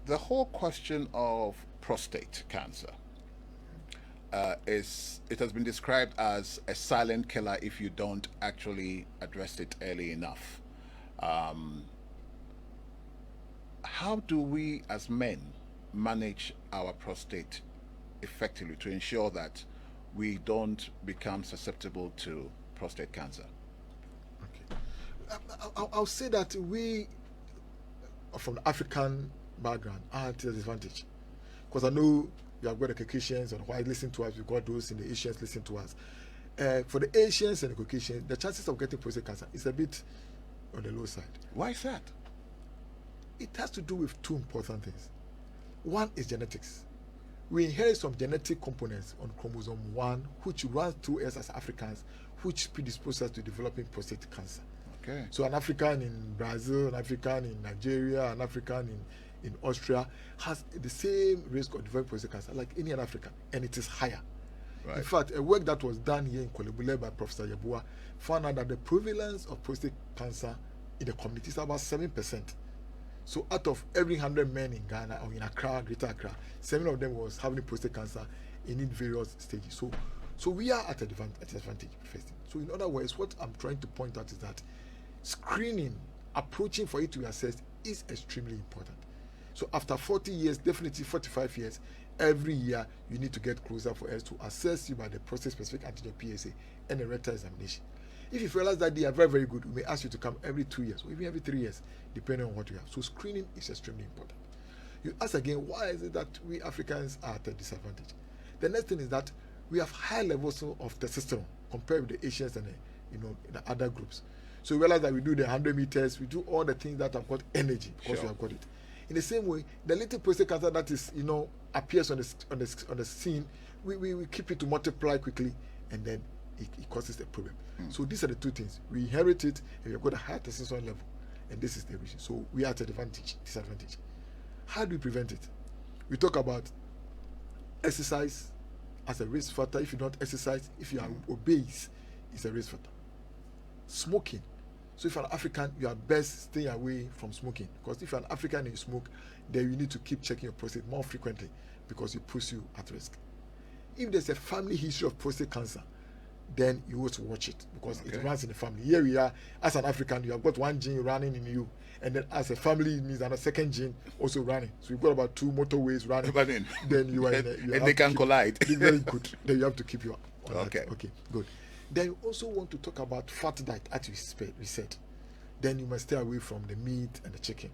The whole question of prostate cancer is it has been described as a silent killer if you don't actually address it early enough. Um, how do we as men manage our prostate effectively to ensure that we don't become susceptible to prostate cancer? Okay. I'll say that we, from the African background, are at a disadvantage. Because I know you have got the Caucasians and white listen to us, we've got those in the Asians listen to us. For the Asians and the Caucasians, the chances of getting prostate cancer is a bit on the low side. Why is that? It has to do with two important things. One is genetics. We inherit some genetic components on chromosome 1, which runs through us as Africans, which predisposes us to developing prostate cancer. Okay. So an African in Brazil, an African in Nigeria, an African in Austria has the same risk of developing prostate cancer like any other African, and it is higher. Right. In fact, a work that was done here in Kolebule by Professor Yabua found out that the prevalence of prostate cancer in the community is about 7%. So out of every 100 men in Ghana or in Accra, Greater Accra, 7 of them was having prostate cancer in various stages. So we are at a disadvantage first. So in other words, what I'm trying to point out is that screening, approaching for it to be assessed is extremely important. So after 40 years, definitely 45 years, every year you need to get closer for us to assess you by the prostate-specific antigen PSA and a rectal examination. If you realize that they are very, very good, we may ask you to come every 2 years or even every 3 years, depending on what you have. So screening is extremely important. You ask again, why is it that we Africans are at a disadvantage? The next thing is that we have high levels of testosterone compared with the Asians and the other groups. So you realize that we do the 100 meters, we do all the things that have got energy because Sure. we have got it. In the same way, the little prostate cancer that is appears on the scene, we keep it to multiply quickly, and then it causes a problem. So these are the two things: we inherit it, and we've got a high testosterone level, and this is the reason. So we are at a disadvantage. How do we prevent it? We talk about exercise as a risk factor. If you don't exercise, if you are obese, it's a risk factor. Smoking. So if you're an African, you are best staying away from smoking, because if you're an African and you smoke, then you need to keep checking your prostate more frequently because it puts you at risk. If there's a family history of prostate cancer, then you want to watch it because it runs in the family. Here we are, as an African, you have got one gene running in you, and then as a family, it means that a second gene also running. So you've got about 2 motorways running. Then you are and they can collide. Very good. Then you have to keep your okay. That. Okay, good. Then you also want to talk about fat diet, as we said. Then you must stay away from the meat and the chicken.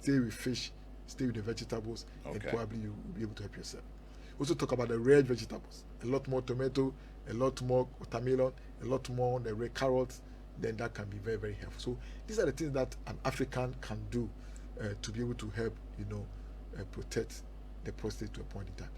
Stay with fish, stay with the vegetables, and probably you will be able to help yourself. Also talk about the red vegetables. A lot more tomato, a lot more watermelon, a lot more the red carrots. Then that can be very, very helpful. So these are the things that an African can do to be able to help, protect the prostate to a point in time.